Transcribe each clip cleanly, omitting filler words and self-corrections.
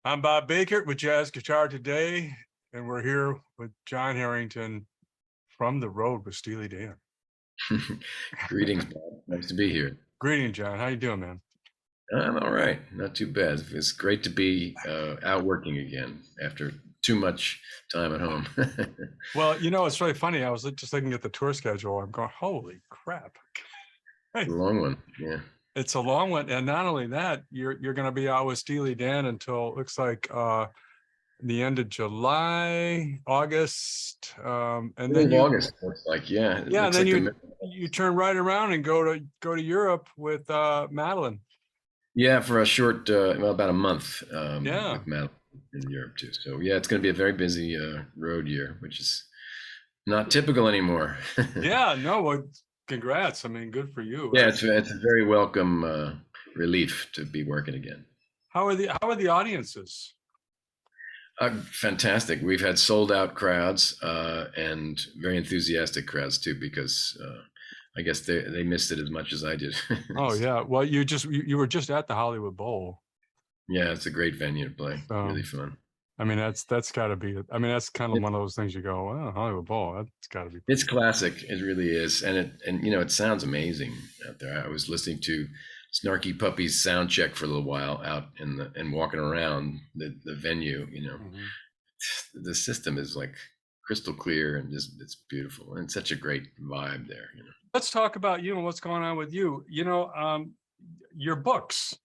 I'm Bob Bakert with Jazz Guitar Today, and we're here with Jon Herington from the road with Steely Dan. Greetings, Bob. Nice to be here. Greeting, John. How you doing, man? I'm all right. Not too bad. It's great to be out working again after too much time at home. Well, it's really funny. I was just looking at the tour schedule. I'm going, holy crap. It's a long one. Yeah. It's a long one. And not only that, you're going to be out with Steely Dan until it looks like the end of July, August. And then End of August looks like. Yeah. It yeah, and looks then like the you turn right around and go to Europe with Madeline. yeah, for a short well, about a month Yeah. with Matt in Europe too. So yeah, it's going to be a very busy road year, which is not typical anymore. Yeah, no, well, congrats. I mean, good for you. Yeah, it's a very welcome relief to be working again. How are the audiences? Fantastic. We've had sold out crowds and very enthusiastic crowds too, because I guess they missed it as much as I did. Oh yeah. Well, you were just at the Hollywood Bowl. Yeah, it's a great venue to play. So Really fun. I mean that's gotta be it. I mean, that's kind of It's one of those things you go, well, Hollywood Bowl, that's gotta be it's pretty cool. classic. It really is, and it sounds amazing out there. I was listening to Snarky Puppy's sound check for a little while out in the and walking around the venue. Mhm. The system is like crystal clear and just it's beautiful and it's such a great vibe there. Let's talk about you and what's going on with you. Your books,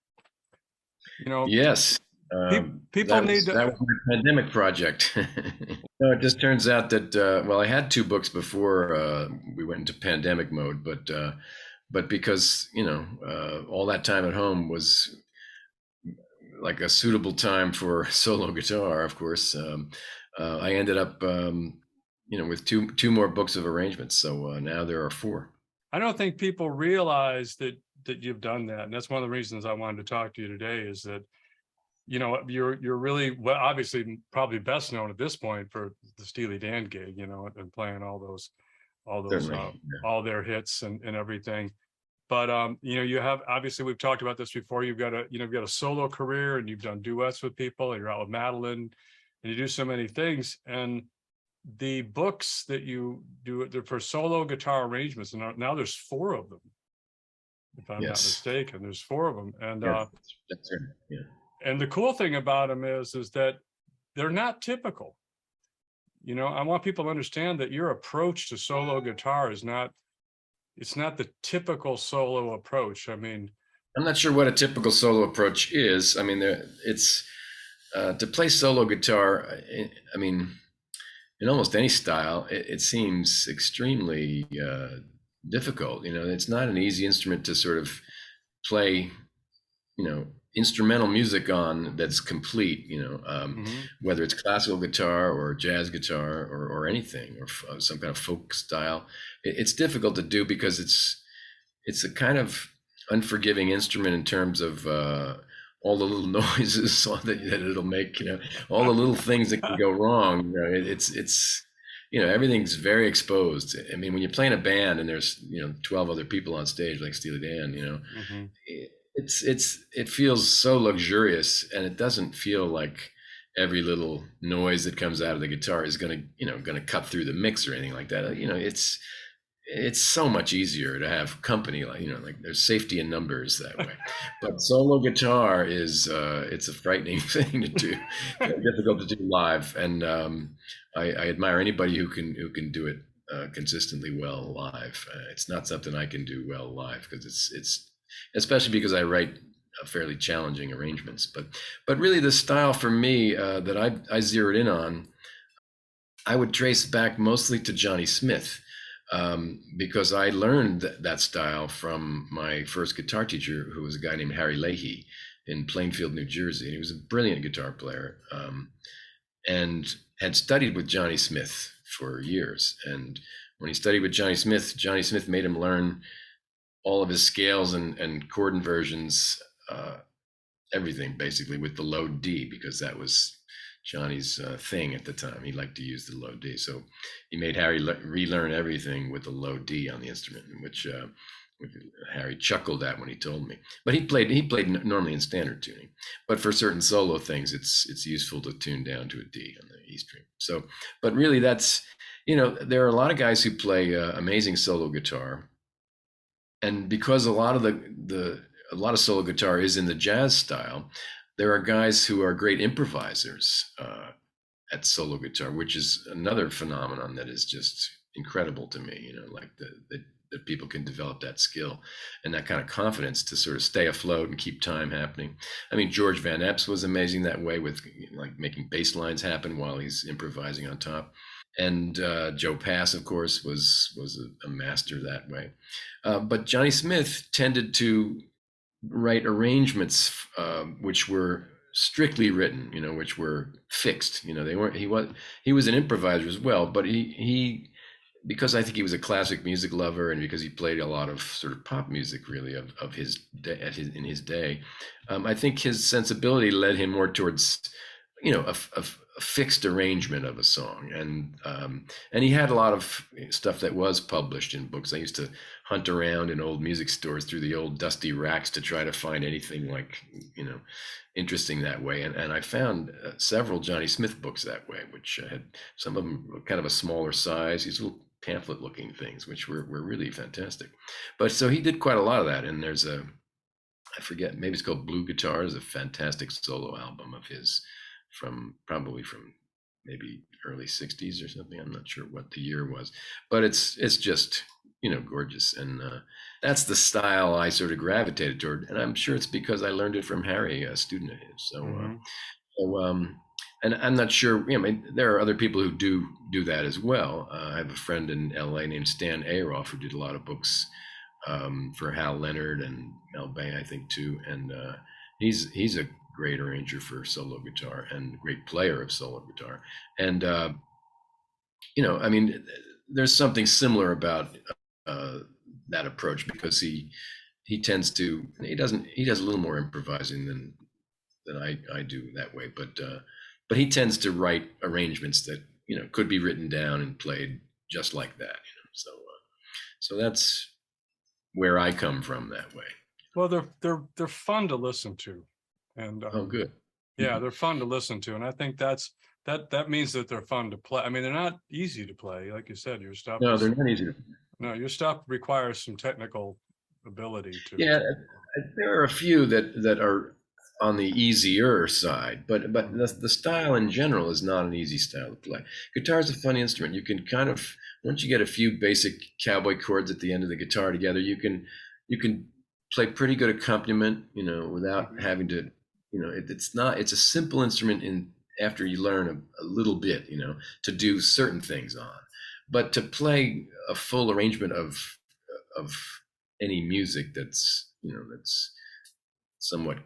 you know, Yes, people need to. that was my pandemic project. No, it just turns out that well, I had two books before we went into pandemic mode, but because all that time at home was like a suitable time for solo guitar, of course. I ended up with two more books of arrangements, so now there are four. I don't think people realize that you've done that, and that's one of the reasons I wanted to talk to you today. Is that you're really, well, obviously probably best known at this point for the Steely Dan gig, and playing all those Certainly, yeah. all their hits and everything. But you have, obviously, we've talked about this before. You've got a solo career, and you've done duets with people, and you're out with Madeline, and you do so many things. And the books that you do, they're for solo guitar arrangements, and now there's four of them, if I'm not Yes, mistaken. There's four of them, and yes, that's right. Yeah. the cool thing about them is that they're not typical. I want people to understand that your approach to solo guitar is not, it's not the typical solo approach. I mean, I'm not sure what a typical solo approach is. I mean, it's to play solo guitar. I mean, in almost any style, it seems extremely difficult. It's not an easy instrument to sort of play, instrumental music on that's complete. mhm. Whether it's classical guitar or jazz guitar or anything or some kind of folk style, it's difficult to do because it's a kind of unforgiving instrument in terms of all the little noises that it'll make, all the little things that can go wrong. It's everything's very exposed. I mean, when you play in a band and there's 12 other people on stage like Steely Dan, Mhm. it feels so luxurious, and it doesn't feel like every little noise that comes out of the guitar is gonna cut through the mix or anything like that. It's so much easier to have company, like there's safety in numbers that way. But solo guitar is it's a frightening thing to do, difficult to do live, and I admire anybody who can do it consistently well live. It's not something I can do well live because it's especially because I write fairly challenging arrangements. But really, the style for me that I zeroed in on, I would trace back mostly to Johnny Smith, because I learned that style from my first guitar teacher, who was a guy named Harry Leahy in Plainfield, New Jersey. And he was a brilliant guitar player, and had studied with Johnny Smith for years. And when he studied with Johnny Smith made him learn all of his scales and chord inversions, everything basically with the low D, because that was Johnny's thing at the time. He liked to use the low D, so he made Harry relearn everything with the low D on the instrument, which Harry chuckled at when he told me. But he played normally in standard tuning, but for certain solo things, it's useful to tune down to a D on the E string. So, but really, that's there are a lot of guys who play amazing solo guitar, and because a lot of solo guitar is in the jazz style, there are guys who are great improvisers at solo guitar, which is another phenomenon that is just incredible to me. Like that people can develop that skill and that kind of confidence to sort of stay afloat and keep time happening. I mean, George Van Epps was amazing that way with like making bass lines happen while he's improvising on top. And Joe Pass, of course, was a master that way. But Johnny Smith tended to write arrangements which were strictly written, which were fixed. They weren't. He was an improviser as well, but he because I think he was a classic music lover, and because he played a lot of sort of pop music, really of his day, in his day. I think his sensibility led him more towards, a fixed arrangement of a song, and he had a lot of stuff that was published in books. I used to hunt around in old music stores through the old dusty racks to try to find anything like interesting that way, and I found several Johnny Smith books that way, which had some of them kind of a smaller size, these little pamphlet looking things, which were really fantastic. But so he did quite a lot of that, and there's I forget, maybe it's called Blue Guitar, is a fantastic solo album of his probably from maybe early 60s or something. I'm not sure what the year was, but it's just gorgeous, and that's the style I sort of gravitated toward, and I'm sure it's because I learned it from Harry, a student of his. And I'm not sure. I mean, there are other people who do that as well. I have a friend in LA named Stan Aroff who did a lot of books for Hal Leonard and Mel Bay, I think, too. And he's a great arranger for solo guitar and great player of solo guitar. And I mean, there's something similar about that approach, because he tends to he does a little more improvising than I do that way, but he tends to write arrangements that could be written down and played just like that. So that's where I come from that way. Well, they're fun to listen to, and Oh, good. yeah, they're fun to listen to, and I think that means that they're fun to play. I mean, they're not easy to play, like you said. Your stuff No, is they're not easy to. no, your stuff requires some technical ability to. Yeah, there are a few that are on the easier side, but the style in general is not an easy style to play. Guitar is a fun instrument. You can kind of, once you get a few basic cowboy chords at the end of the guitar together, you can play pretty good accompaniment, without having to, it's a simple instrument in after you learn a little bit, to do certain things on. But to play a full arrangement of any music that's somewhat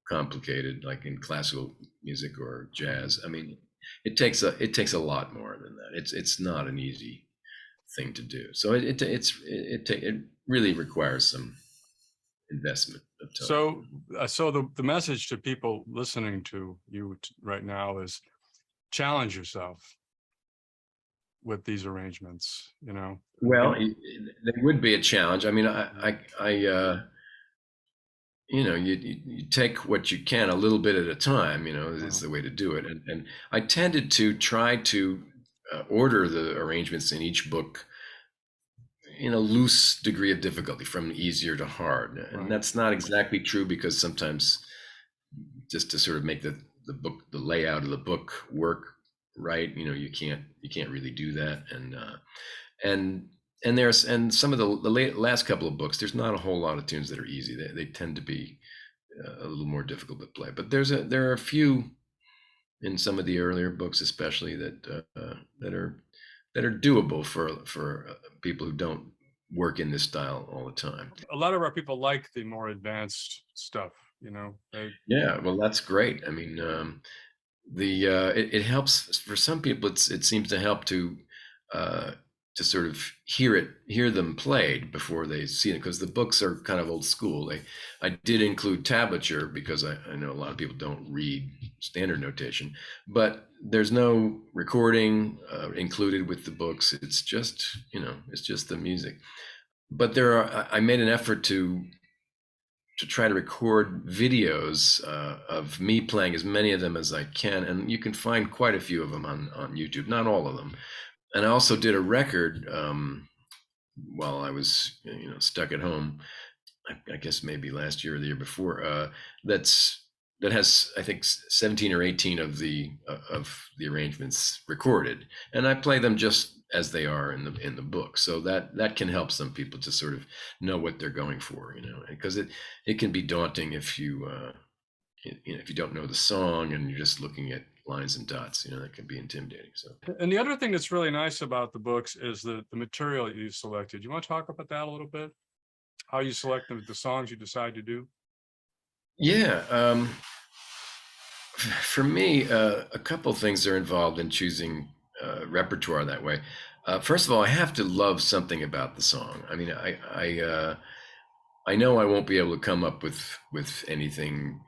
complicated, like in classical music or jazz, I mean, it takes a lot more than that. It's not an easy thing to do. So it really requires some investment of time. So the message to people listening to you right now is challenge yourself with these arrangements. Well, there would be a challenge. I mean, you take what you can a little bit at a time, is the way to do it. And I tended to try to order the arrangements in each book in a loose degree of difficulty, from easier to hard. And that's not exactly true, because sometimes, just to sort of make the layout of the book work right, you can't really do that. And some of the last couple of books, there's not a whole lot of tunes that are easy. They tend to be a little more difficult to play. But there are a few in some of the earlier books, especially that are doable for people who don't work in this style all the time. A lot of our people like the more advanced stuff. Yeah, well, that's great. I mean, it helps for some people. It seems to help to sort of hear them played before they see it, because the books are kind of old school. I did include tablature because I know a lot of people don't read standard notation, but there's no recording included with the books. It's just the music. but there are, I made an effort to try to record videos of me playing as many of them as I can, and you can find quite a few of them on YouTube, not all of them. And I also did a record while I was stuck at home. I guess maybe last year or the year before. That has, I think, 17 or 18 of the arrangements recorded, and I play them just as they are in the book. So that can help some people to sort of know what they're going for, because it can be daunting if if you don't know the song and you're just looking at lines and dots. That can be intimidating. So And the other thing that's really nice about the books is the material you selected. You want to talk about that a little bit? How you select the songs you decide to do? yeah, for me, a couple things are involved in choosing repertoire that way. First of all, I have to love something about the song. I mean, I know I won't be able to come up with anything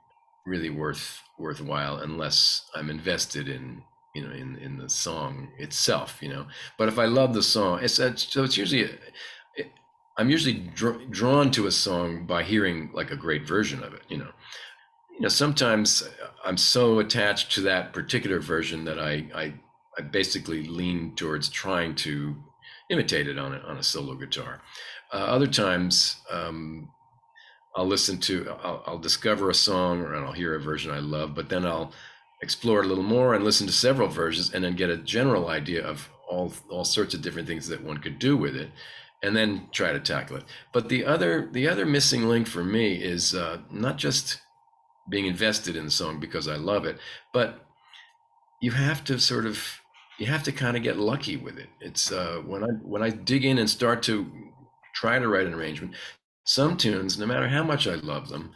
really worthwhile unless I'm invested in in the song itself. But if I love the song, it's usually I'm usually drawn to a song by hearing like a great version of it. Sometimes I'm so attached to that particular version that I basically lean towards trying to imitate it on a solo guitar. Other times, I'll discover a song and I'll hear a version I love, but then I'll explore it a little more and listen to several versions and then get a general idea of all sorts of different things that one could do with it, and then try to tackle it. But the other missing link for me is not just being invested in the song because I love it, but you have to kind of get lucky with it. It's when I dig in and start to try to write an arrangement, some tunes, no matter how much I love them,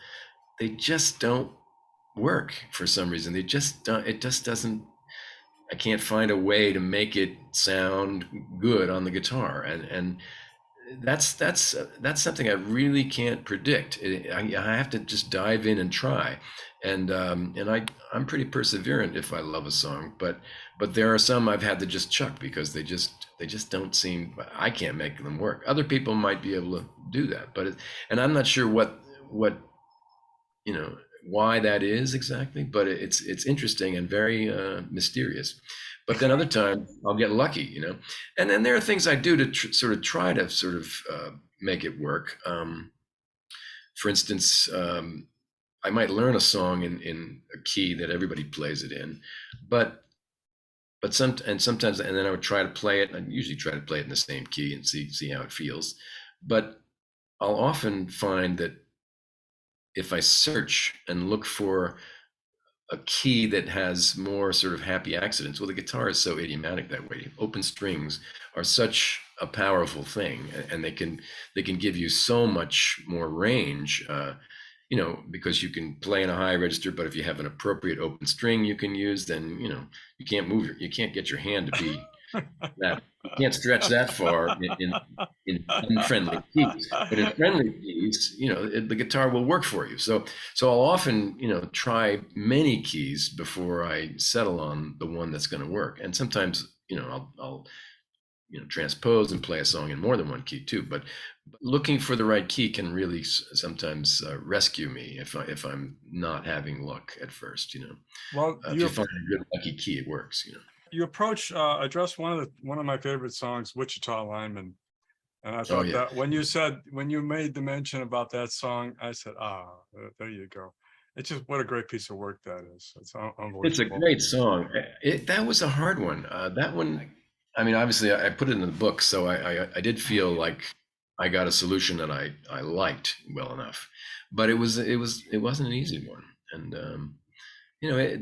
they just don't work for some reason. They just don't, it just doesn't. I can't find a way to make it sound good on the guitar, and that's something I really can't predict. I have to just dive in and try, and I'm pretty perseverant if I love a song, but there are some I've had to just chuck because they just don't seem. I can't make them work. Other people might be able to do that, and I'm not sure what you know why that is exactly, but it's interesting and very mysterious. But then other times I'll get lucky, and then there are things I do to sort of try to sort of make it work. For instance, I might learn a song in a key that everybody plays it in, but sometimes, and then I would try to play it. I usually try to play it in the same key and see how it feels. But I'll often find that if I search and look for a key that has more sort of happy accidents. Well, the guitar is so idiomatic that way. Open strings are such a powerful thing, and they can give you so much more range. Because you can play in a high register, but if you have an appropriate open string you can use, then you can't get your hand to be that. You can't stretch that far in unfriendly keys, but in friendly keys, the guitar will work for you. So I'll often, try many keys before I settle on the one that's going to work. And sometimes, I'll transpose and play a song in more than one key too. But looking for the right key can really sometimes rescue me if I'm not having luck at first. Well, If you find a good lucky key, it works. you addressed one of my favorite songs, Wichita Lineman. And I Oh thought yeah. that when you made the mention about that song, I said, there you go. It's just what a great piece of work that is. It's It's a unbelievable. great song. That was a hard one. That one, I mean, obviously, I put it in the book, so I did feel like I got a solution that I liked well enough, but it wasn't an easy one. And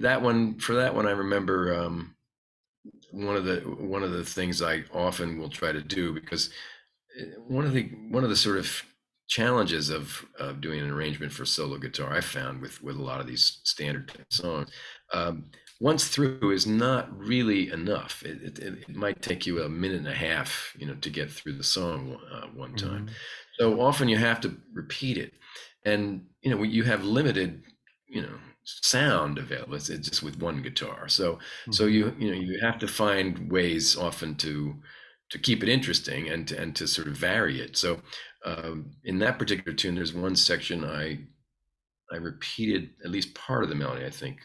that one, I remember one of the things I often will try to do, because one of the sort of challenges of doing an arrangement for solo guitar I found with a lot of these standard type songs, um, once through is not really enough. It might take you a minute and a half, to get through the song one time. Mhm. So often you have to repeat it, and you have limited, sound available. It's just with one guitar. So Mhm. you have to find ways often to keep it interesting and to sort of vary it. So In that particular tune, there's one section I repeated at least part of the melody, I think,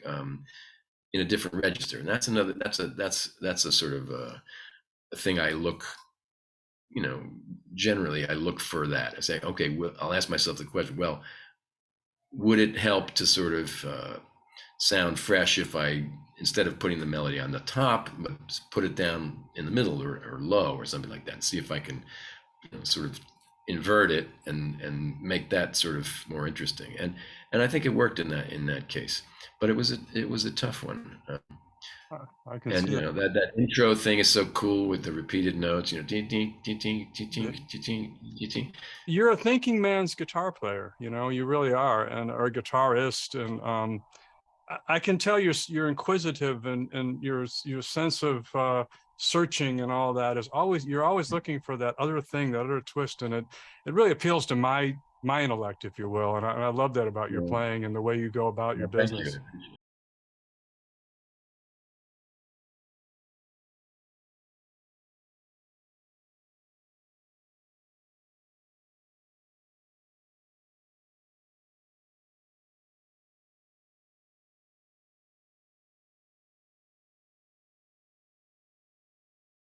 in a different register, and that's another that's a sort of a thing I look, you know, generally I look for that. I say, okay, well, I'll ask myself the question, well, would it help to sort of sound fresh if I, instead of putting the melody on the top, but put it down in the middle or low or something like that, and see if I can, you know, sort of invert it and make that sort of more interesting. And I think it worked in that case, but it was a tough one. I can And see you it. know that intro thing is so cool with the repeated notes. You know, ding ding ding ding ding ding ding ding ding. You're a thinking man's guitar player, you know, you really are, and or a guitarist. And I can tell you're inquisitive, and your sense of searching and all that is always, you're always looking for that other thing, that other twist, and it really appeals to my intellect, if you will. And I love that about your Yeah, playing and the way you go about your well, thank you. business.